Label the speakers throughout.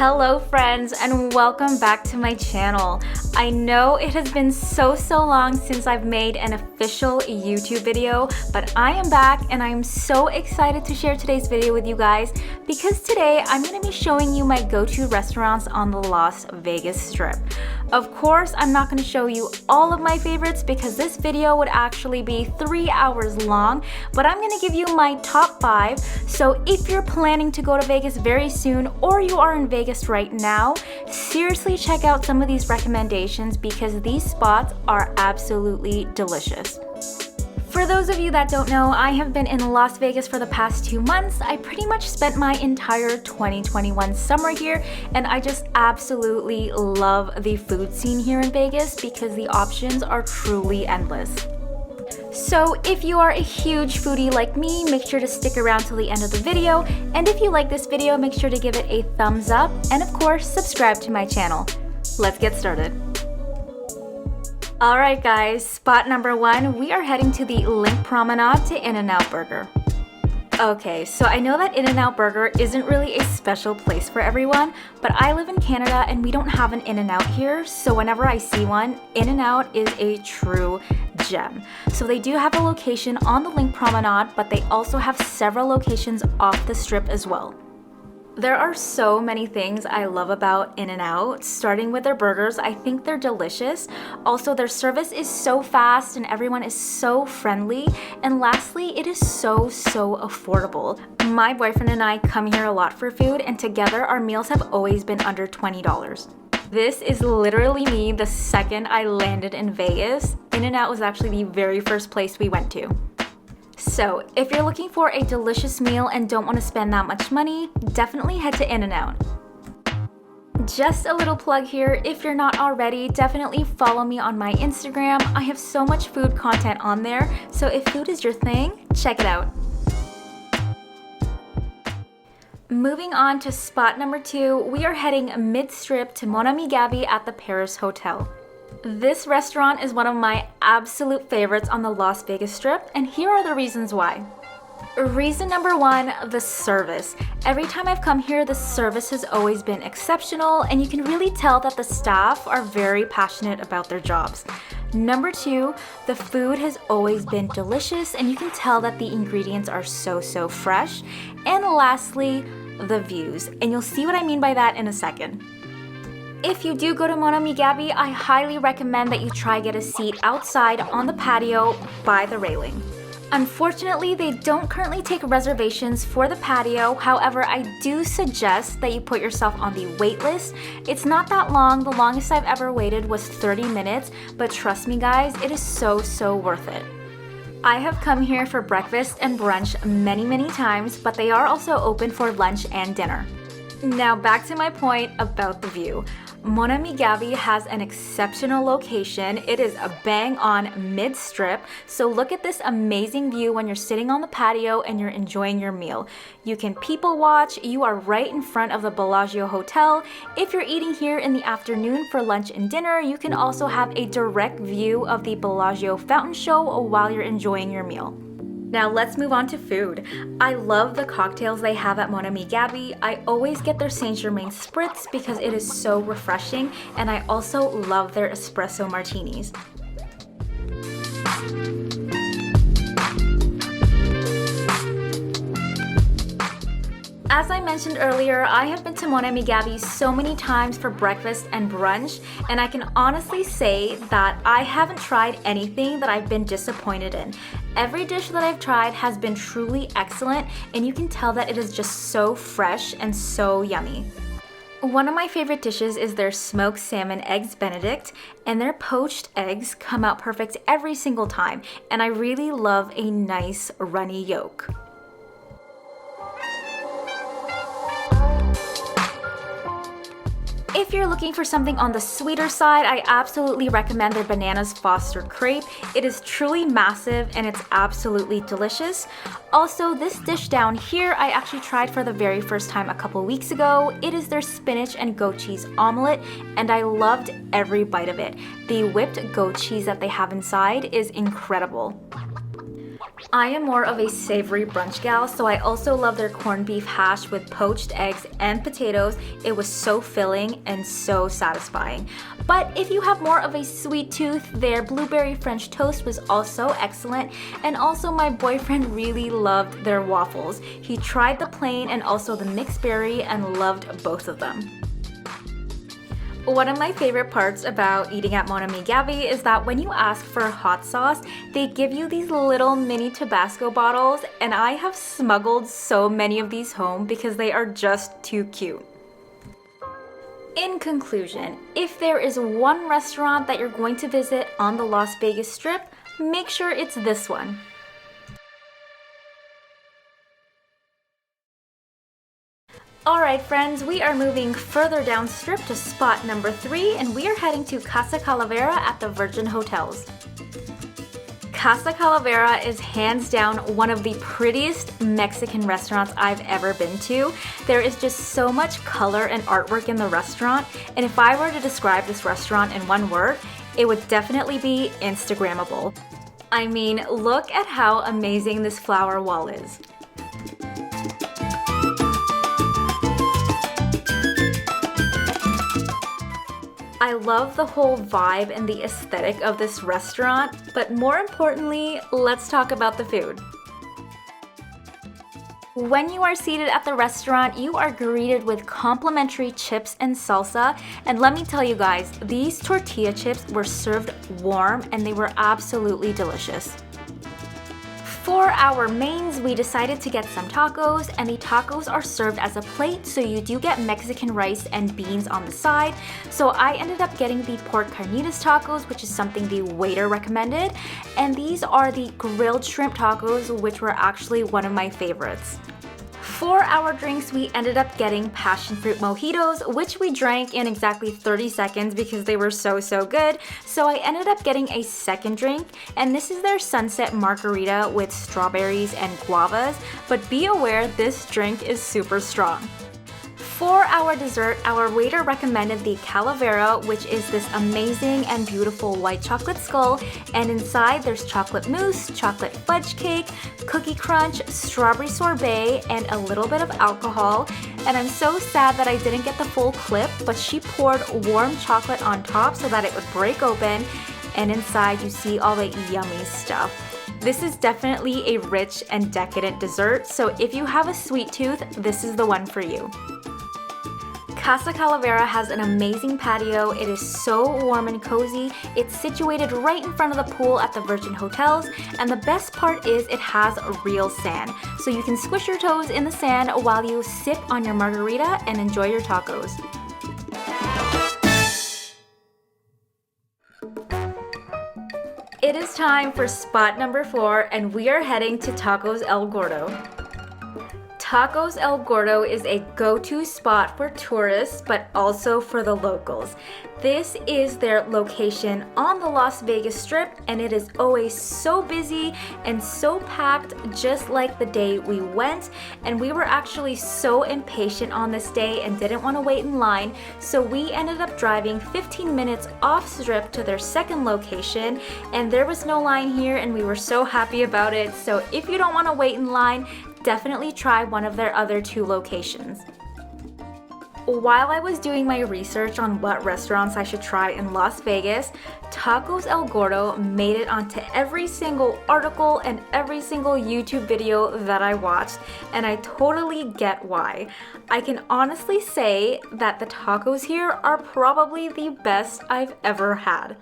Speaker 1: Hello friends, and welcome back to my channel. I know it has been so long since I've made an official YouTube video, but I am back and I'm so excited to share today's video with you guys because today I'm going to be showing you my go-to restaurants on the Las Vegas Strip. Of course, I'm not going to show you all of my favorites because this video would actually be 3 hours long, but I'm going to give you my top 5. So if you're planning to go to Vegas very soon or you are in Vegas right now, seriously check out some of these recommendations because these spots are absolutely delicious. For those of you that don't know, I have been in Las Vegas for the past 2 months. I pretty much spent my entire 2021 summer here, and I just absolutely love the food scene here in Vegas because the options are truly endless. So if you are a huge foodie like me, make sure to stick around till the end of the video, and if you like this video, make sure to give it a thumbs up, and of course, subscribe to my channel. Let's get started. Alright guys, spot number 1, we are heading to the Link Promenade to InNOut Burger. Okay, so I know that InNOut Burger isn't really a special place for everyone, but I live in Canada and we don't have an InNOut here, so whenever I see one, InNOut is a true gem. So they do have a location on the Link Promenade, but they also have several locations off the strip as well. There are so many things I love about InNOut, starting with their burgers. I think they're delicious. Also, their service is so fast and everyone is so friendly. And lastly, it is so affordable. My boyfriend and I come here a lot for food, and together our meals have always been under $20. This is literally me the second I landed in Vegas. InNOut was actually the very first place we went to. So, if you're looking for a delicious meal and don't want to spend that much money, definitely head to InNOut. Just a little plug here, if you're not already, definitely follow me on my Instagram. I have so much food content on there, so if food is your thing, check it out. Moving on to spot number 2, we are heading mid-strip to Mon Ami Gabi at the Paris Hotel. This restaurant is one of my absolute favorites on the Las Vegas Strip, and here are the reasons why. Reason number 1, the service. Every time I've come here, the service has always been exceptional, and you can really tell that the staff are very passionate about their jobs. Number 2, the food has always been delicious, and you can tell that the ingredients are so fresh. And lastly, the views, and you'll see what I mean by that in a second. If you do go to Mon Ami Gabi, I highly recommend that you try get a seat outside on the patio by the railing. Unfortunately, they don't currently take reservations for the patio. However, I do suggest that you put yourself on the wait list. It's not that long. The longest I've ever waited was 30 minutes, but trust me guys, it is so worth it. I have come here for breakfast and brunch many times, but they are also open for lunch and dinner. Now back to my point about the view. Mon Ami Gabi has an exceptional location. It is a bang on mid-strip, so look at this amazing view when you're sitting on the patio and you're enjoying your meal. You can people watch, you are right in front of the Bellagio Hotel. If you're eating here in the afternoon for lunch and dinner, you can also have a direct view of the Bellagio fountain show while you're enjoying your meal. Now let's move on to food. I love the cocktails they have at Mon Ami Gabi. I always get their Saint Germain spritz because it is so refreshing, and I also love their espresso martinis. As I mentioned earlier, I have been to Mon Ami Gabi so many times for breakfast and brunch, and I can honestly say that I haven't tried anything that I've been disappointed in. Every dish that I've tried has been truly excellent, and you can tell that it is just so fresh and so yummy. One of my favorite dishes is their smoked salmon eggs Benedict, and their poached eggs come out perfect every single time, and I really love a nice runny yolk. If you're looking for something on the sweeter side, I absolutely recommend their Bananas Foster crepe. It is truly massive and it's absolutely delicious. Also, this dish down here I actually tried for the very first time a couple weeks ago. It is their spinach and goat cheese omelet, and I loved every bite of it. The whipped goat cheese that they have inside is incredible. I am more of a savory brunch gal, so I also love their corned beef hash with poached eggs and potatoes. It was so filling and so satisfying. But if you have more of a sweet tooth, their blueberry French toast was also excellent. And also my boyfriend really loved their waffles. He tried the plain and also the mixed berry and loved both of them. One of my favorite parts about eating at Mon Ami Gabi is that when you ask for hot sauce, they give you these little mini Tabasco bottles, and I have smuggled so many of these home because they are just too cute. In conclusion, if there is one restaurant that you're going to visit on the Las Vegas Strip, make sure it's this one. Alright friends, we are moving further down strip to spot number 3, and we are heading to Casa Calavera at the Virgin Hotels. Casa Calavera is hands down one of the prettiest Mexican restaurants I've ever been to. There is just so much color and artwork in the restaurant, and if I were to describe this restaurant in one word, it would definitely be Instagrammable. I mean, look at how amazing this flower wall is. I love the whole vibe and the aesthetic of this restaurant, but more importantly, let's talk about the food. When you are seated at the restaurant, you are greeted with complimentary chips and salsa, and let me tell you guys, these tortilla chips were served warm and they were absolutely delicious. For our mains, we decided to get some tacos, and the tacos are served as a plate, so you do get Mexican rice and beans on the side. So I ended up getting the pork carnitas tacos, which is something the waiter recommended, and these are the grilled shrimp tacos, which were actually one of my favorites. For our drinks, we ended up getting passion fruit mojitos, which we drank in exactly 30 seconds because they were so good. So I ended up getting a second drink, and this is their sunset margarita with strawberries and guavas, but be aware this drink is super strong. For our dessert, our waiter recommended the Calavera, which is this amazing and beautiful white chocolate skull, and inside there's chocolate mousse, chocolate fudge cake, cookie crunch, strawberry sorbet, and a little bit of alcohol. And I'm so sad that I didn't get the full clip, but she poured warm chocolate on top so that it would break open, and inside you see all the yummy stuff. This is definitely a rich and decadent dessert, so if you have a sweet tooth, this is the one for you. Casa Calavera has an amazing patio. It is so warm and cozy. It's situated right in front of the pool at the Virgin Hotels, and the best part is it has real sand. So you can squish your toes in the sand while you sip on your margarita and enjoy your tacos. It is time for spot number 4, and we are heading to Tacos El Gordo. Tacos El Gordo is a go-to spot for tourists, but also for the locals. This is their location on the Las Vegas Strip, and it is always so busy and so packed, just like the day we went. And we were actually so impatient on this day and didn't want to wait in line, so we ended up driving 15 minutes off strip to their second location, and there was no line here, and we were so happy about it. So if you don't want to wait in line, definitely try one of their other 2 locations. While I was doing my research on what restaurants I should try in Las Vegas, Tacos El Gordo made it onto every single article and every single YouTube video that I watched, and I totally get why. I can honestly say that the tacos here are probably the best I've ever had.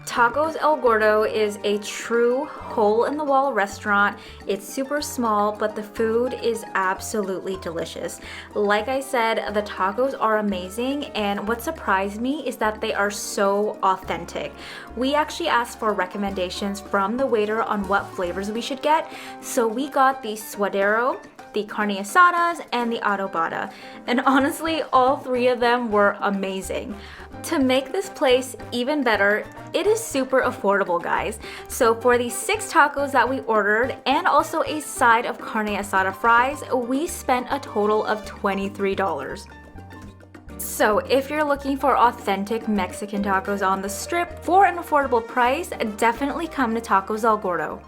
Speaker 1: Tacos El Gordo is a true hole-in-the-wall restaurant. It's super small, but the food is absolutely delicious. Like I said, the tacos are amazing, and what surprised me is that they are so authentic. We actually asked for recommendations from the waiter on what flavors we should get, so we got the suadero, the carne asadas, and the adobada. And honestly, all 3 of them were amazing. To make this place even better, it is super affordable, guys. So for the 6 tacos that we ordered and also a side of carne asada fries, we spent a total of $23. So if you're looking for authentic Mexican tacos on the strip for an affordable price, definitely come to Tacos El Gordo.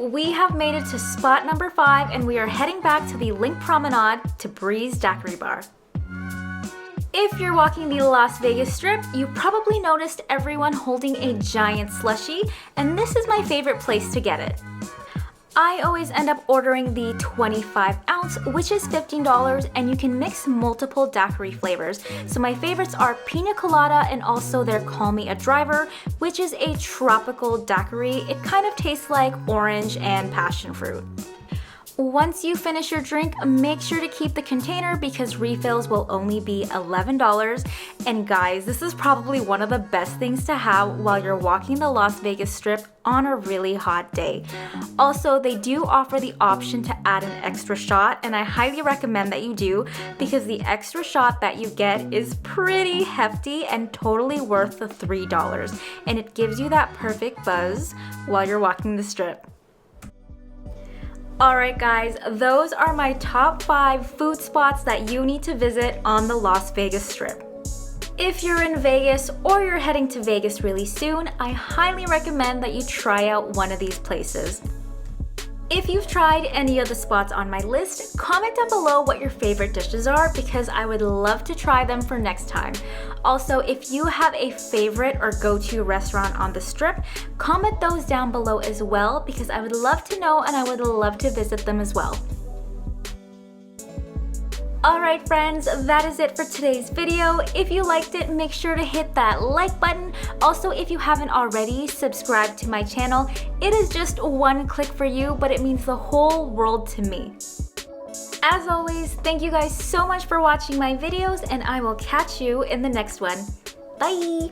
Speaker 1: We have made it to spot number 5 and we are heading back to the Link Promenade to breeze Daiquiri Bar. If you're walking the Las Vegas Strip, you probably noticed everyone holding a giant slushie, and this is my favorite place to get it. I always end up ordering the 25 ounce, which is $15, and you can mix multiple daiquiri flavors. So my favorites are pina colada and also their Call Me a Driver, which is a tropical daiquiri. It kind of tastes like orange and passion fruit. Once you finish your drink, make sure to keep the container because refills will only be $11. And guys, this is probably one of the best things to have while you're walking the Las Vegas Strip on a really hot day. Also, they do offer the option to add an extra shot, and I highly recommend that you do because the extra shot that you get is pretty hefty and totally worth the $3. And it gives you that perfect buzz while you're walking the strip. Alright guys, those are my top 5 food spots that you need to visit on the Las Vegas Strip. If you're in Vegas or you're heading to Vegas really soon, I highly recommend that you try out one of these places. If you've tried any of the spots on my list, comment down below what your favorite dishes are because I would love to try them for next time. Also, if you have a favorite or go-to restaurant on the Strip, comment those down below as well because I would love to know and I would love to visit them as well. Alright friends, that is it for today's video. If you liked it, make sure to hit that like button. Also, if you haven't already, subscribe to my channel. It is just one click for you, but it means the whole world to me. As always, thank you guys so much for watching my videos, and I will catch you in the next one. Bye!